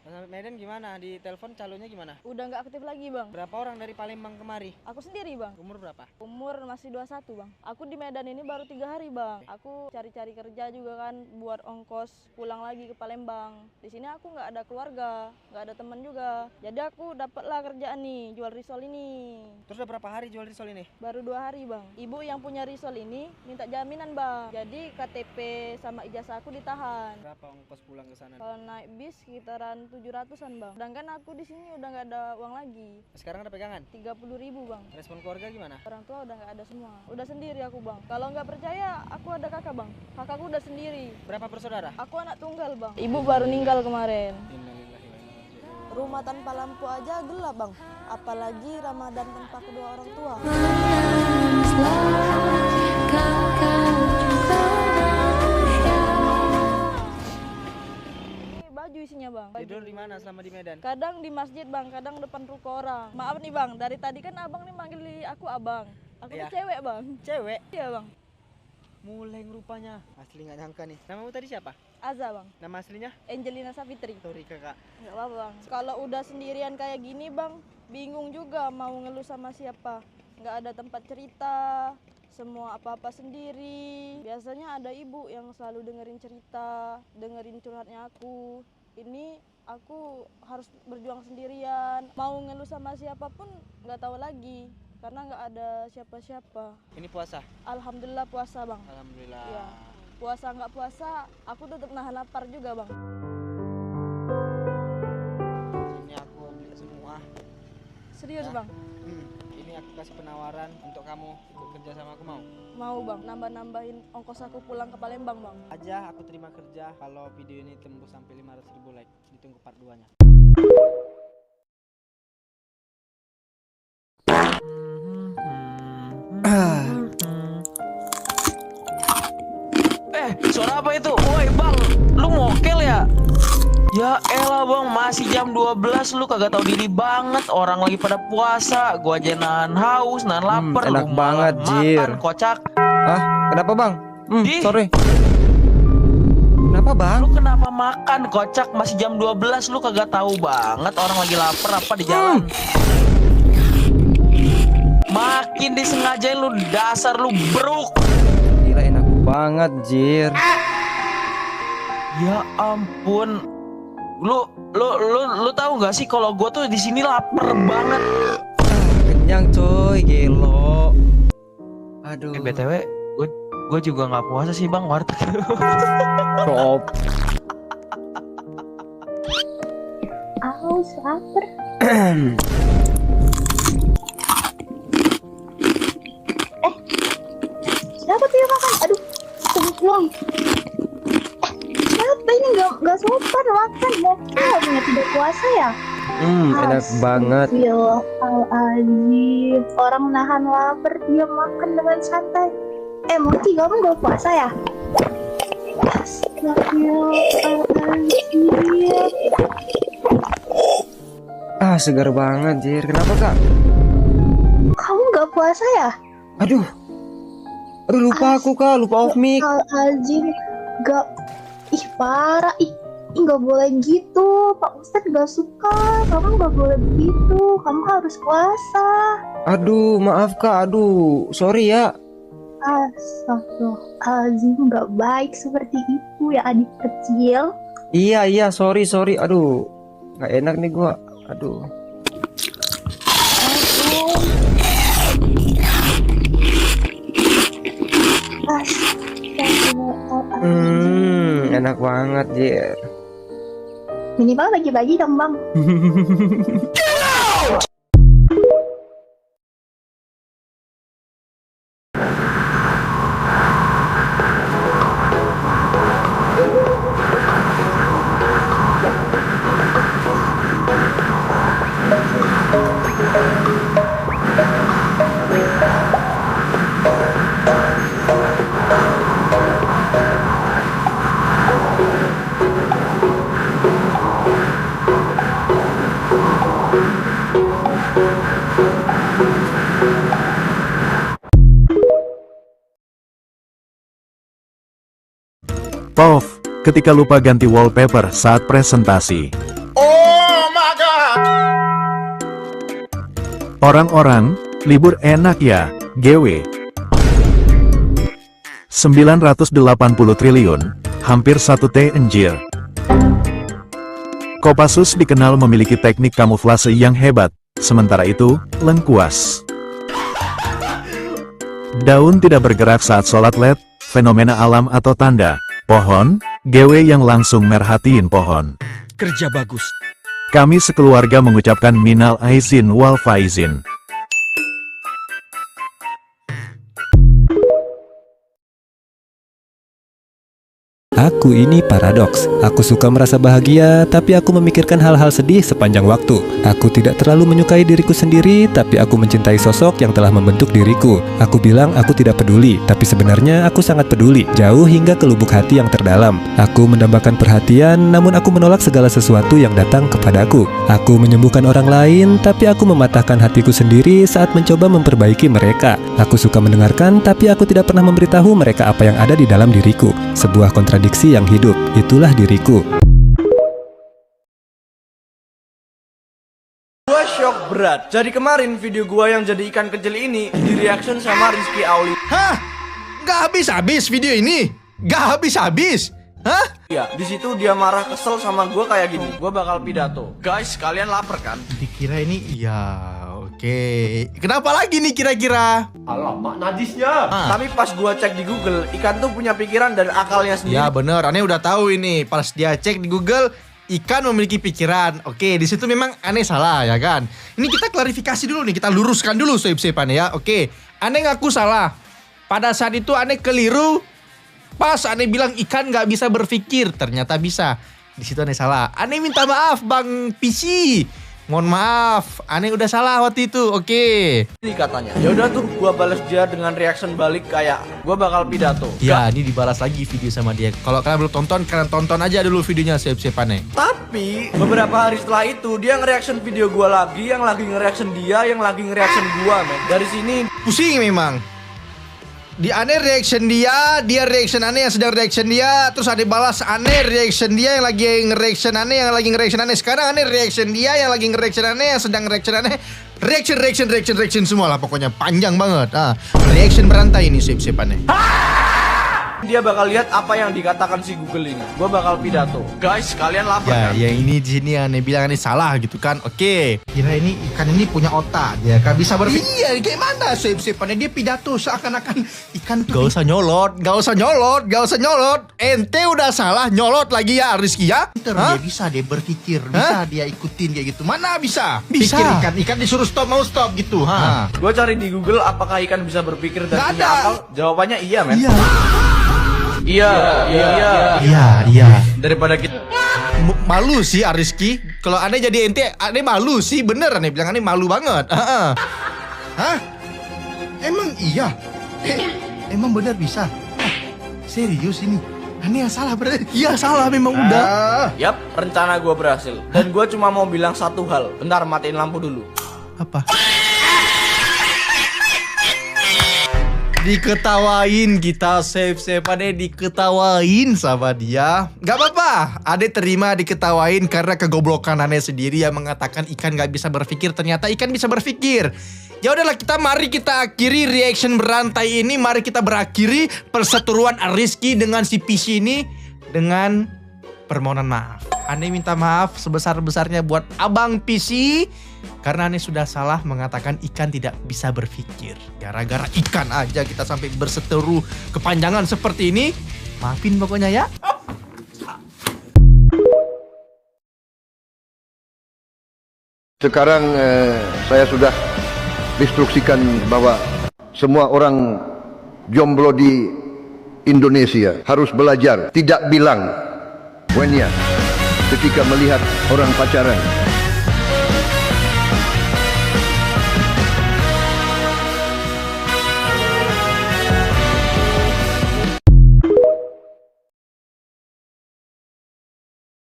Sampai Medan gimana? Di telepon calonnya gimana? Udah nggak aktif lagi bang. Berapa orang dari Palembang kemari? Aku sendiri bang. Umur berapa? Umur masih 21 bang. Aku di Medan ini baru 3 hari bang. Aku cari-cari kerja juga kan buat ongkos pulang lagi ke Palembang. Di sini aku nggak ada keluarga, nggak ada teman juga. Jadi aku dapatlah kerjaan nih, jual risol ini. Terus udah berapa hari jual risol ini? Baru 2 hari bang. Ibu yang punya risol ini minta jaminan bang. Jadi KTP sama ijazah aku ditahan. Berapa ongkos pulang ke sana? Kalau naik bis sekitaran 700-an bang. Sedangkan aku di sini udah nggak ada uang lagi. Sekarang ada pegangan? 30.000 bang. Respon keluarga gimana? Orang tua udah nggak ada semua. Udah sendiri aku bang. Kalau nggak percaya, aku ada kakak bang. Kakakku udah sendiri. Berapa bersaudara? Aku anak tunggal bang. Ibu baru meninggal kemarin. Rumah tanpa lampu aja gelap bang. Apalagi Ramadan tanpa kedua orang tua. Baju isinya bang. Tidur di mana selama di Medan? Kadang di masjid bang, kadang depan ruko orang. Maaf nih bang, dari tadi kan abang nih manggil aku abang. Aku Iya. tuh cewek bang. Cewek? Iya bang. Mulai rupanya. Asli nggak nyangka nih. Namamu tadi siapa? Aza bang. Nama aslinya? Angelina Savitri. Sorry kakak. Nggak apa-apa bang. Kalau udah sendirian kayak gini bang, bingung juga mau ngeluh sama siapa. Nggak ada tempat cerita. Semua apa-apa sendiri. Biasanya ada ibu yang selalu dengerin cerita, dengerin curhatnya aku. Ini aku harus berjuang sendirian. Mau ngeluh sama siapapun nggak tahu lagi. Karena nggak ada siapa-siapa. Ini puasa? Alhamdulillah puasa bang. Alhamdulillah. Iya. Puasa nggak puasa, aku tetap nahan lapar juga bang. Ini aku beli semua. Serius Ya. bang? Ini aku kasih penawaran untuk kamu ikut kerja sama aku mau? Mau bang, nambah-nambahin ongkos aku pulang ke Palembang bang. Aja aku terima kerja kalau video ini tembus sampai 500.000 like. Ditunggu part 2-nya. Suara apa itu? Woi bang, lu ngokel ya? Ya elah bang, masih jam 12 lu kagak tahu diri banget. Orang lagi pada puasa, gua aja nahan haus, nahan lapar. Enak lu banget, malah Jir. makan, kocak. Ah, kenapa bang? Sorry. Kenapa bang? Lu kenapa makan, kocak? Masih jam 12 lu kagak tahu banget. Orang lagi lapar apa di jalan. Makin disengajain lu, dasar lu bruk. Gila enak banget, Jir. Ya ampun. Lu tahu nggak sih kalau gue tuh di sini lapar banget. Kenyang coy, gelo. Aduh. BTW, gue juga nggak puasa sih bang, warteg. Stop. Aus, lapar. Siapa tuh yang makan? Aduh, tolong. Siapa ini nggak sopan makan? Mungkin tidak puasa ya? Enak banget. Astagfirullahaladzim. Orang nahan lapar dia makan dengan santai. Moti kamu nggak puasa ya? Astagfirullahaladzim. Ah, segar banget, Jir. Kenapa, Kak? Kamu nggak puasa ya? Aduh, lupa aku, Kak. Lupa off mic. Astagfirullahaladzim. Gak. Ih, parah. Ih, nggak boleh gitu. Pak Ustadz nggak suka. Kamu nggak boleh begitu. Kamu harus puasa. Aduh, maaf, Kak. Aduh, sorry ya. Astagfirullahaladzim, nggak baik seperti itu ya adik kecil. Iya, sorry. Aduh, nggak enak nih gua. Aduh. Enak banget, Jir. Minimal bagi-bagi dong, Bang. POV, ketika lupa ganti wallpaper saat presentasi. Oh my god. Orang-orang, libur enak ya, GW. 980 triliun, hampir 1 T anjir. Kopassus dikenal memiliki teknik kamuflase yang hebat, sementara itu, lengkuas. Daun tidak bergerak saat sholat LED, fenomena alam atau tanda, pohon, GW yang langsung merhatiin pohon. Kerja bagus. Kami sekeluarga mengucapkan minal aizin wal faizin. Aku ini paradoks. Aku suka merasa bahagia, tapi aku memikirkan hal-hal sedih sepanjang waktu. Aku tidak terlalu menyukai diriku sendiri, tapi aku mencintai sosok yang telah membentuk diriku. Aku bilang aku tidak peduli, tapi sebenarnya aku sangat peduli, jauh hingga ke lubuk hati yang terdalam. Aku mendambakan perhatian, namun aku menolak segala sesuatu yang datang kepadaku. Aku menyembuhkan orang lain, tapi aku mematahkan hatiku sendiri saat mencoba memperbaiki mereka. Aku suka mendengarkan, tapi aku tidak pernah memberitahu mereka apa yang ada di dalam diriku. Sebuah kontradiksi yang hidup, itulah diriku. Gua shock berat. Jadi kemarin video gua yang jadi ikan kecil ini di reaction sama Rizky Auli. Hah? Gak habis-habis video ini? Gak habis-habis? Hah? Ya, di situ dia marah kesel sama gua kayak gini. Gua bakal pidato. Guys, kalian lapar kan? Dikira ini iya, oke. Kenapa lagi nih kira-kira? Alamak najisnya. Tapi pas gua cek di Google, ikan tuh punya pikiran dan akalnya sendiri. Ya bener, aneh udah tahu ini. Pas dia cek di Google, ikan memiliki pikiran. Oke, di situ memang aneh salah ya kan. Ini kita klarifikasi dulu nih, kita luruskan dulu soib-soiban ya. Oke, aneh ngaku salah. Pada saat itu aneh keliru. Pas aneh bilang ikan nggak bisa berpikir, ternyata bisa. Di situ aneh salah. Aneh minta maaf Bang PC. Mohon maaf, aneh udah salah waktu itu. Oke. Ini katanya. Ya udah tuh, gua balas dia dengan reaction balik kayak gua bakal pidato. Ya, ini dibalas lagi video sama dia. Kalau kalian belum tonton, kalian tonton aja dulu videonya siap-siap aneh. Tapi beberapa hari setelah itu dia nge-reaction video gua lagi, yang lagi nge-reaction dia, yang lagi nge-reaction gua, men. Dari sini pusing memang. Di aneh reaction dia reaction aneh yang sedang reaction dia, terus ada balas aneh reaction dia yang lagi nge-reaction aneh, yang lagi nge-reaction aneh. Sekarang aneh reaction dia yang lagi nge-reaction aneh, yang sedang reaction aneh. Reaction semua lah pokoknya, panjang banget. Reaction berantai ini sip aneh. dia bakal lihat apa yang dikatakan si Google ini. Gua bakal pidato. Guys, kalian lapar kan? Ya ini di sini aneh bilang aneh salah gitu kan. Oke. Kira ini ikan ini punya otak. Dia kan bisa berpikir. Iya, kayak mana sip-sipannya dia pidato seakan-akan ikan tuh. Gak usah nyolot. Ente udah salah nyolot lagi ya Rizky ya. Dia bisa dia berpikir, bisa dia ikutin kayak gitu. Mana bisa? Bisa. Pikir ikan disuruh stop mau stop gitu. Gua cari di Google apakah ikan bisa berpikir dan punya akal. Jawabannya iya, men. Iya. Daripada kita malu sih Rizky. Kalau aneh jadi ente, aneh malu sih, bener aneh bilang aneh malu banget. Hah? Emang iya? Emang bener bisa? Serius ini? Aneh yang salah berarti? Iya salah memang udah. Yap, rencana gua berhasil. Dan gua cuma mau bilang satu hal. Bentar, matiin lampu dulu. Apa? Diketawain kita save Ade diketawain sama dia. Gak apa-apa, Ade terima diketawain karena kegoblokan Ade sendiri yang mengatakan ikan gak bisa berpikir. Ternyata ikan bisa berpikir. Ya udahlah, mari kita akhiri reaction berantai ini. Mari kita berakhiri perseteruan Rizky dengan si PC ini dengan permohonan maaf. Ane minta maaf sebesar-besarnya buat Abang PC karena Ane sudah salah mengatakan ikan tidak bisa berpikir. Gara-gara ikan aja kita sampai berseteru kepanjangan seperti ini. Maafin pokoknya ya. Sekarang saya sudah instruksikan bahwa semua orang jomblo di Indonesia harus belajar tidak bilang wenya ketika melihat orang pacaran.